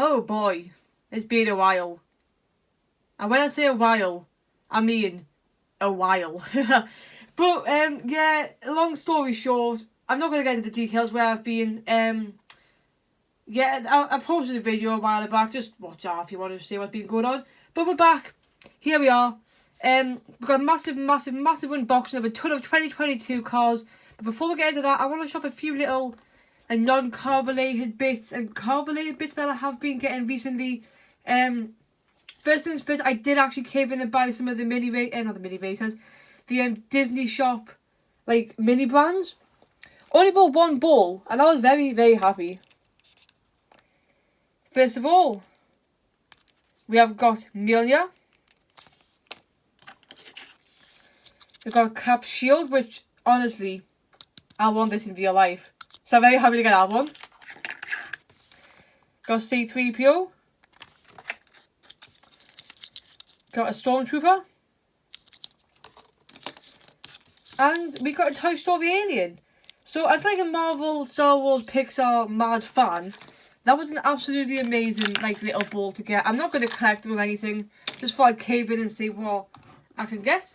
Oh boy, it's been a while. And when I say a while, I mean a while. But yeah, long story short, I'm not going to get into the details where I've been. Yeah, I posted a video a while back. Just watch out if you want to see what's been going on. But we're back. Here we are. We've got a massive unboxing of a ton of 2022 cars. But before we get into that, I want to show off a few little non-car related bits and car related bits that I have been getting recently. First things first, I did actually cave in and buy some of the the Disney shop mini brands. Only bought one ball, and I was very happy. First of all, we have got Mjolnir. We've got Cap Shield, which honestly, I want this in real life. So I'm very happy to get that one. Got C-3PO. Got a Stormtrooper. And we got a Toy Story alien. So as like a Marvel, Star Wars, Pixar mad fan, that was an absolutely amazing little ball to get. I'm not going to collect them or anything. Just thought I'd cave in and see what I can get.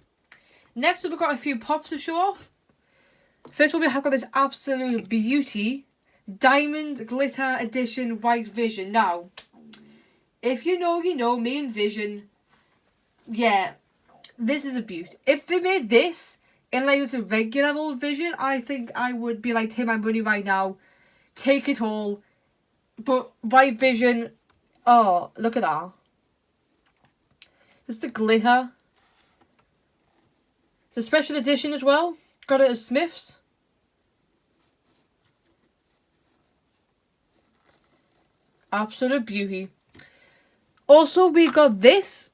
Next up, we've got a few pops to show off. First of all, we have got this absolute beauty. Diamond Glitter Edition White Vision. Now, if you know, you know. Me and Vision. Yeah, this is a beaut. If they made this in just a regular old Vision, I think I would be like, take my money right now. Take it all. But White Vision, oh, look at that. Just the glitter. It's a special edition as well. Got it at Smith's. Absolute beauty. Also, we got this.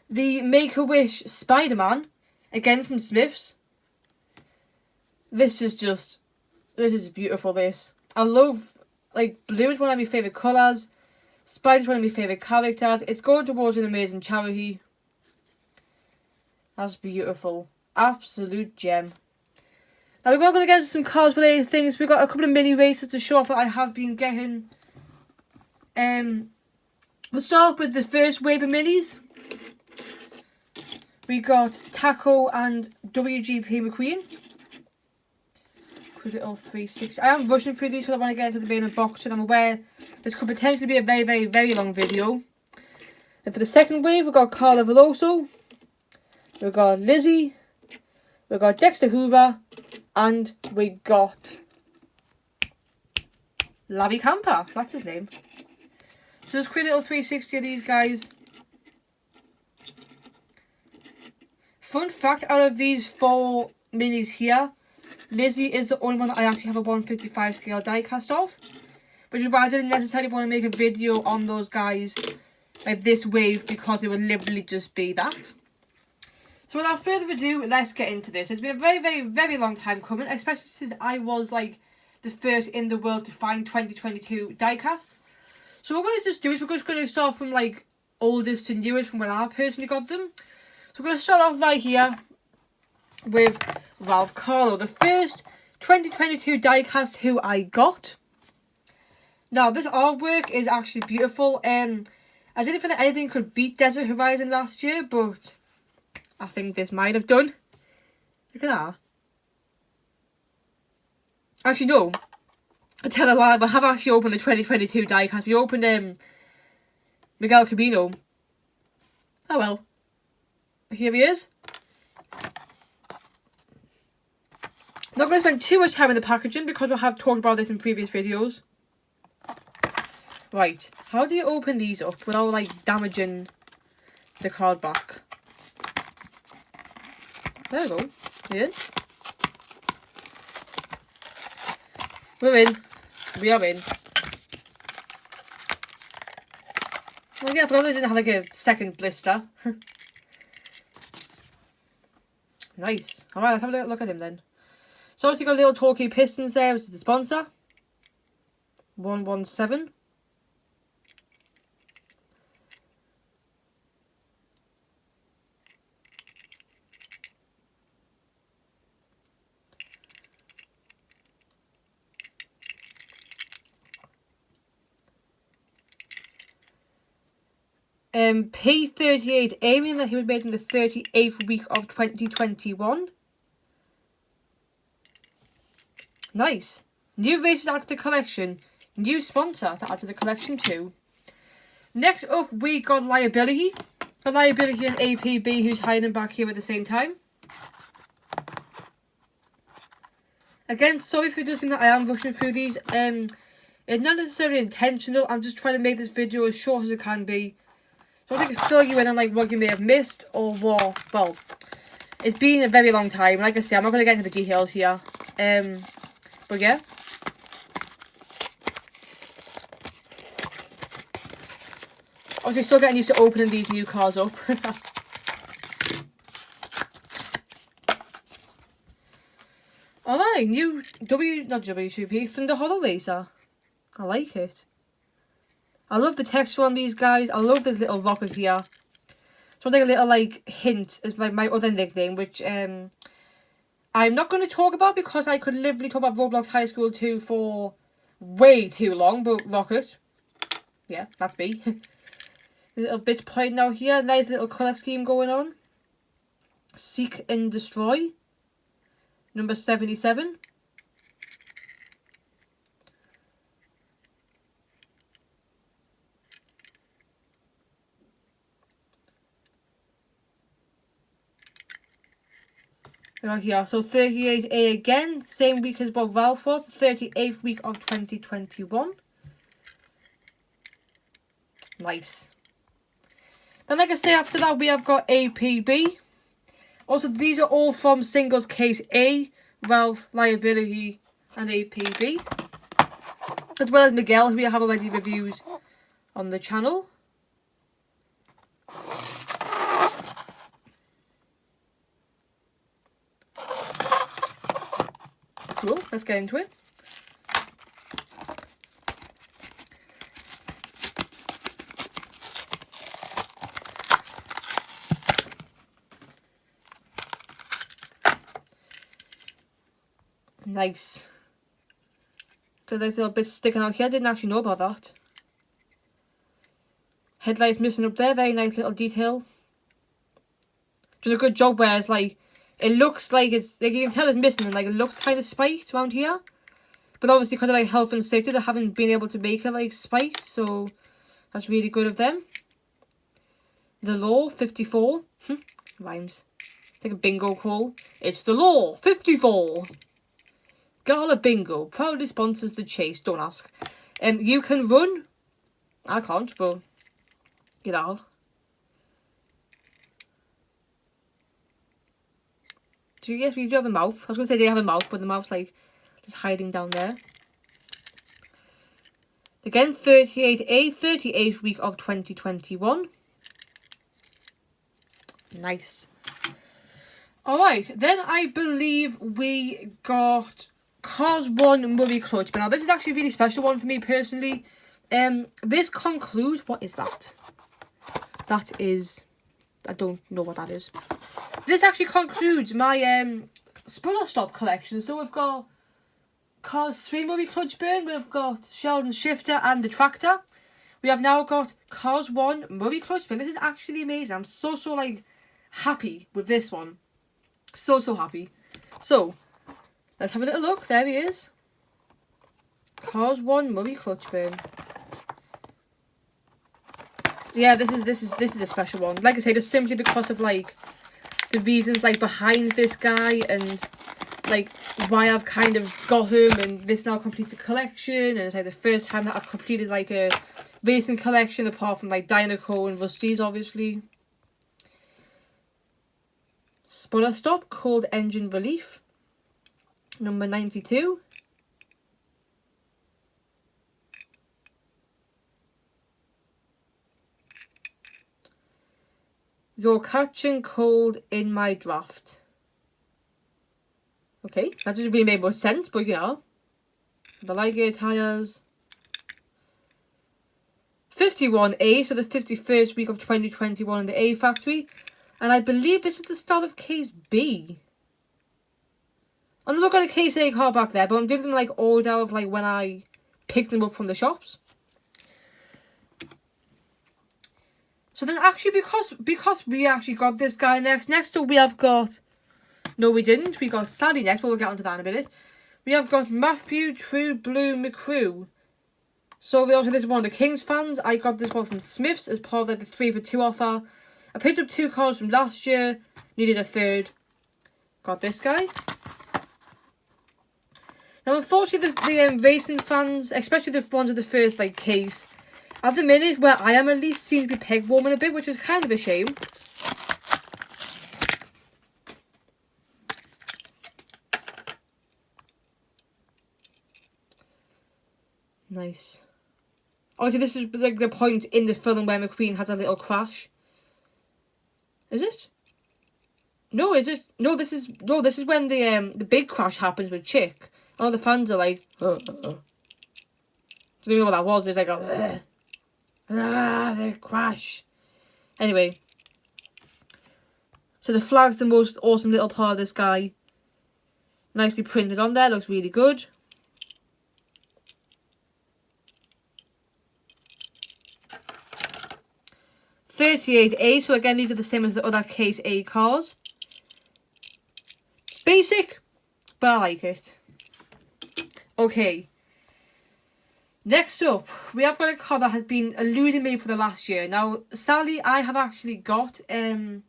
The Make-A-Wish Spider-Man. Again from Smith's. This is beautiful, this. I love, blue is one of my favourite colours. Spider's one of my favourite characters. It's going towards an amazing charity. That's beautiful. Absolute gem. Now we're going to get into some cars related things. We've got a couple of mini races to show off that I have been getting. We'll start with the first wave of minis. We got Taco and WGP McQueen. Quick little 360. I am rushing through these because I want to get into the main unboxing. I'm aware this could potentially be a very long video. And for the second wave, we've got Carla Veloso. We've got Lizzie. We've got Dexter Hoover. And we got Larry Camper. That's his name. So there's a quick little 360 of these guys. Fun fact, out of these 4 minis here, Lizzie is the only one that I actually have a 155 scale diecast of. Which is why I didn't necessarily want to make a video on those guys this wave, because it would literally just be that. So without further ado, let's get into this. It's been a very long time coming, especially since I was the first in the world to find 2022 diecast. So what we're going to just do is we're just going to start from oldest to newest from when I personally got them. So we're going to start off right here with Ralph Carlo, the first 2022 diecast who I got. Now this artwork is actually beautiful. I didn't think that anything could beat Desert Horizon last year, but I think this might have done. Look at that. Actually, no. I tell a lie, we have actually opened the 2022 diecast. We opened Miguel Cabino. Oh well. Here he is. Not going to spend too much time in the packaging because we have talked about this in previous videos. Right. How do you open these up without damaging the card back? There we go. In. We're in. We are in. Well, yeah, I forgot I didn't have a second blister. Nice. Alright, let's have a look at him then. So obviously got little Torquay Pistons there, which is the sponsor. 117. P38 aiming that he was made in the 38th week of 2021. Nice. New races added to the collection. New sponsor to add to the collection too. Next up, we got Liability. Got Liability and APB, who's hiding back here at the same time. Again, sorry for just that I am rushing through these. It's not necessarily intentional. I'm just trying to make this video as short as it can be. So I think I fill you in on like what you may have missed or what. Well, it's been a very long time. Like I said, I'm not going to get into the details here. But yeah. Obviously, still getting used to opening these new cars up. Alright, new not WTP, Thunder Hollow Racer. I like it. I love the texture on these guys. I love this little rocket here. It's like a little like hint as like my other nickname, which I'm not going to talk about because I could literally talk about Roblox High School 2 for way too long. But Rocket, yeah, that's me. Little bits pointing out here. Nice little colour scheme going on. Seek and Destroy. Number 77. Right here, so 38A again, same week as what Ralph was, 38th week of 2021. Nice. Then like I say, after that we have got APB. Also, these are all from Singles Case A, Ralph, Liability, and APB. As well as Miguel, who we have already reviewed on the channel. Cool, let's get into it. Nice. There's a little bit sticking out here. I didn't actually know about that. Headlights missing up there. Very nice little detail. Doing a good job where it's like, it looks like it's, like you can tell it's missing and like it looks kind of spiked around here. But obviously because of like health and safety, they haven't been able to make it like spiked. So that's really good of them. The Law, 54. Rhymes. It's like a bingo call. It's The Law, 54. Gala Bingo proudly sponsors the chase. Don't ask. You can run. I can't, but you know. Do you guess we do have a mouth? I was going to say they have a mouth, but the mouth's like just hiding down there. Again, 38A, 38th week of 2021. Nice. Alright, then I believe we got Cars 1 Murray Clutch. But now this is actually a really special one for me personally. This concludes, what is that? That is, I don't know what that is. This actually concludes my Spoiler Stop collection. So we've got Cars 3 Murray Clutch Burn, we've got Sheldon Shifter and the Tractor. We have now got Cars 1 Murray Clutch Burn. This is actually amazing. I'm so like happy with this one. So happy. So let's have a little look. There he is. Cars 1 Murray Clutch Burn. Yeah, this is a special one. Like I say, just simply because of like the reasons like behind this guy and like why I've kind of got him, and this now completes a collection, and it's like the first time that I've completed like a racing collection apart from like Dynaco and Rusty's obviously. Spoiler Stop, Cold Engine Relief, number 92. You're catching cold in my draft. Okay, that doesn't really make much sense, but you know. The light gear tyres. 51A, so the 51st week of 2021 in the A factory. And I believe this is the start of case B. I'm not got a case A car back there, but I'm doing them like order of like when I picked them up from the shops. So then actually, because we actually got this guy next. Next up we have got... No, we didn't. We got Sally next, but we'll get onto that in a minute. We have got Matthew True Blue McQueen. So also this is one of the Kings fans. I got this one from Smiths as part of the 3 for 2 offer. I picked up 2 cards from last year. Needed a third. Got this guy. Now unfortunately the racing fans, especially the ones of the first like case, at the minute where I am at least seem to be peg warming a bit, which is kind of a shame. Nice. Obviously this is like the point in the film where McQueen has a little crash. Is it? No, is it? No, this is when the big crash happens with Chick. All the fans are like, So you know what that was? It's like the crash. Anyway. So the flag's the most awesome little part of this guy. Nicely printed on there, looks really good. $38A, so again these are the same as the other case A cards. Basic, but I like it. Okay. Next up, we have got a card that has been eluding me for the last year. Now, Sally, I have actually got a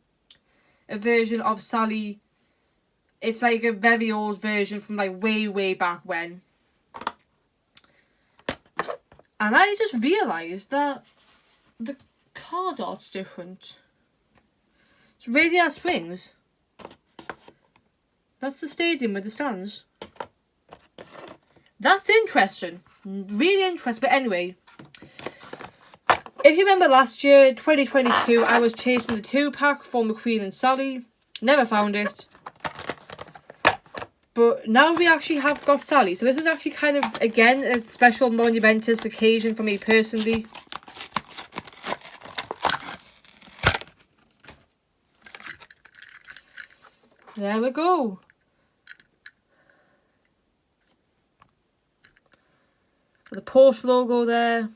version of Sally. It's like a very old version from like way back when. And I just realised that the card art's different. It's Radiant Springs. That's the stadium with the stands. That's interesting. Really interesting. But anyway, if you remember last year, 2022, I was chasing the 2-pack for McQueen and Sally. Never found it. But now we actually have got Sally. So this is actually kind of, again, a special monumentous occasion for me personally. There we go. The Porsche logo there.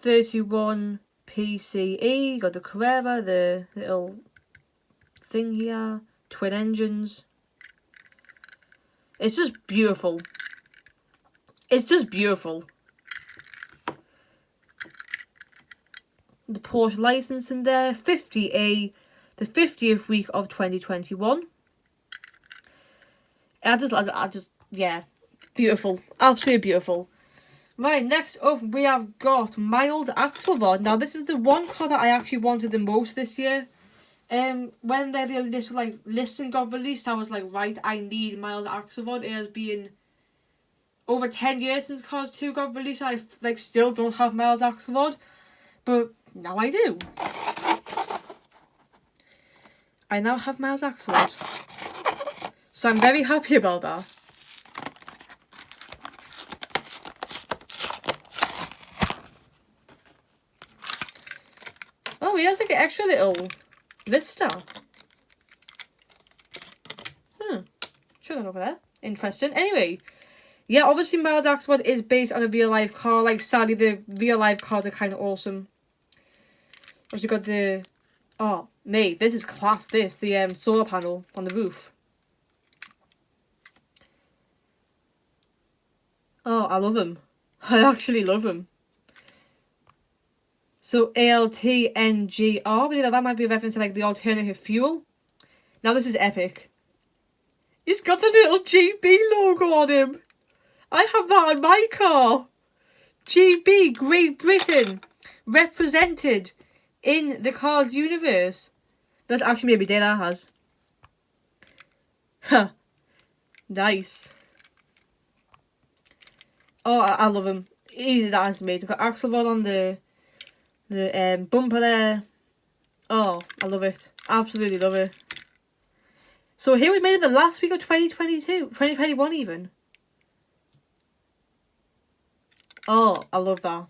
$31 PCE. Got the Carrera, the little thing here. Twin engines. It's just beautiful. It's just beautiful. The Porsche license in there. 50A. The 50th week of 2021. I just, yeah, beautiful, absolutely beautiful. Right, next up we have got Mild Axelrod. Now this is the one card that I actually wanted the most this year. When the initial like listing got released, I was like, right, I need Mild Axelrod. It has been over 10 years since Cards 2 got released. I like still don't have Mild Axelrod, but now I do. I now have Mild Axelrod. So I'm very happy about that. Oh, he has like an extra little blister. Should have over there. Interesting. Anyway, yeah, obviously Miles Axelrod is based on a real life car. Like, sadly, the real life cars are kind of awesome. Also got the... Oh, mate, this is class, this. The solar panel on the roof. Oh, I love them. I actually love them. So, ALTNGR, I believe that might be a reference to like the alternative fuel. Now this is epic. He's got a little GB logo on him. I have that on my car. GB, Great Britain, represented in the Cars universe. That actually maybe Dana has. Huh. Nice. Oh, I love him. Easy that has made. I've got Axelrod on the bumper there. Oh, I love it. Absolutely love it. So here we made it the last week of 2022. 2021 even. Oh, I love that.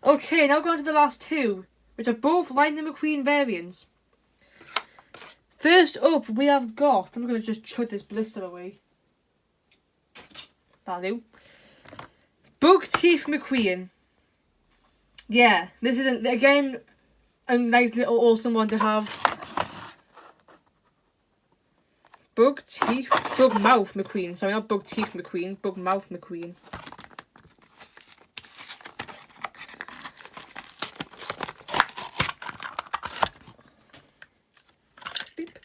Okay, now going to the last two, which are both Lightning McQueen variants. First up, we have got... I'm going to just chug this blister away. That'll do. Bug Teeth McQueen. Yeah, this is, again, a nice little awesome one to have. Bug Mouth McQueen. Sorry, not Bug Teeth McQueen. Bug Mouth McQueen. Beep.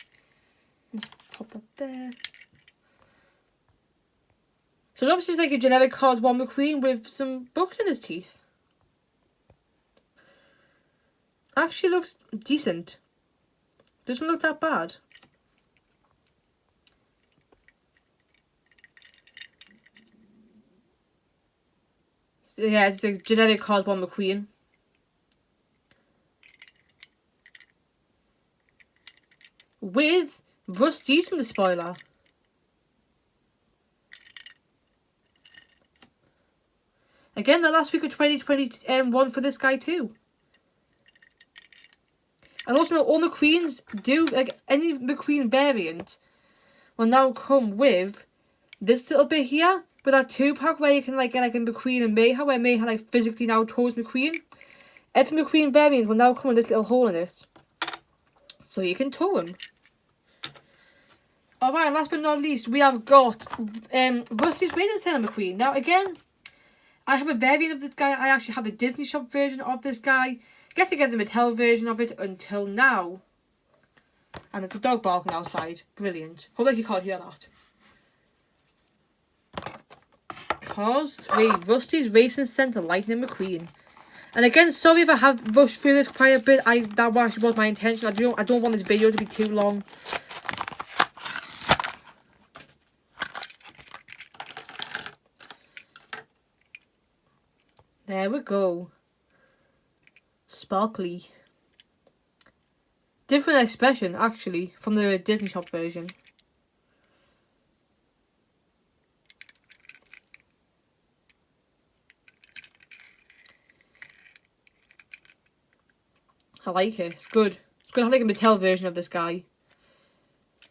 Just pop that there. So obviously it's like a generic Cars 1 McQueen with some bugs in his teeth. Actually looks decent. Doesn't look that bad. So yeah, it's a generic Cars 1 McQueen. With Rusty's from the spoiler. Again, the last week of 2021 for this guy too. And also, all McQueens do, like, any McQueen variant will now come with this little bit here, with that 2-pack where you can, like, get, like, a McQueen and Mayha, where Mayha, like, physically now tows McQueen. Every McQueen variant will now come with this little hole in it. So you can tow him. Alright, and last but not least, we have got Rusty's Racing Center McQueen. Now, again, I have a variant of this guy. I actually have a Disney Shop version of this guy. Get to get the Mattel version of it until now. And there's a dog barking outside. Brilliant. Hope you can't hear that. Cars 3, Rusty's Racing Center Lightning McQueen. And again, sorry if I have rushed through this quite a bit. That actually was my intention. I don't want this video to be too long. There we go. Sparkly. Different expression, actually, from the Disney Shop version. I like it. It's good. It's going to have like a Mattel version of this guy.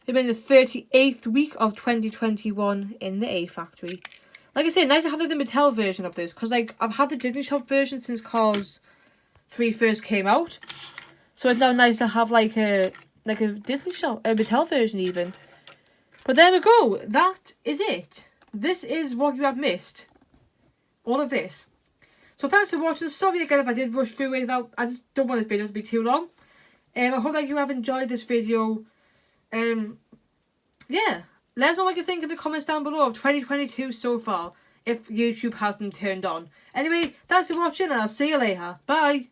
It's been the 38th week of 2021 in the A Factory. Like I said, nice to have like the Mattel version of this. Because like, I've had the Disney Shop version since Cars 3 first came out. So it's now nice to have like a Disney Shop, a Mattel version even. But there we go. That is it. This is what you have missed. All of this. So thanks for watching. Sorry again if I did rush through it. I just don't want this video to be too long. I hope that you have enjoyed this video. Yeah. Let us know what you think in the comments down below of 2022 so far. If YouTube hasn't turned on. Anyway, thanks for watching and I'll see you later. Bye.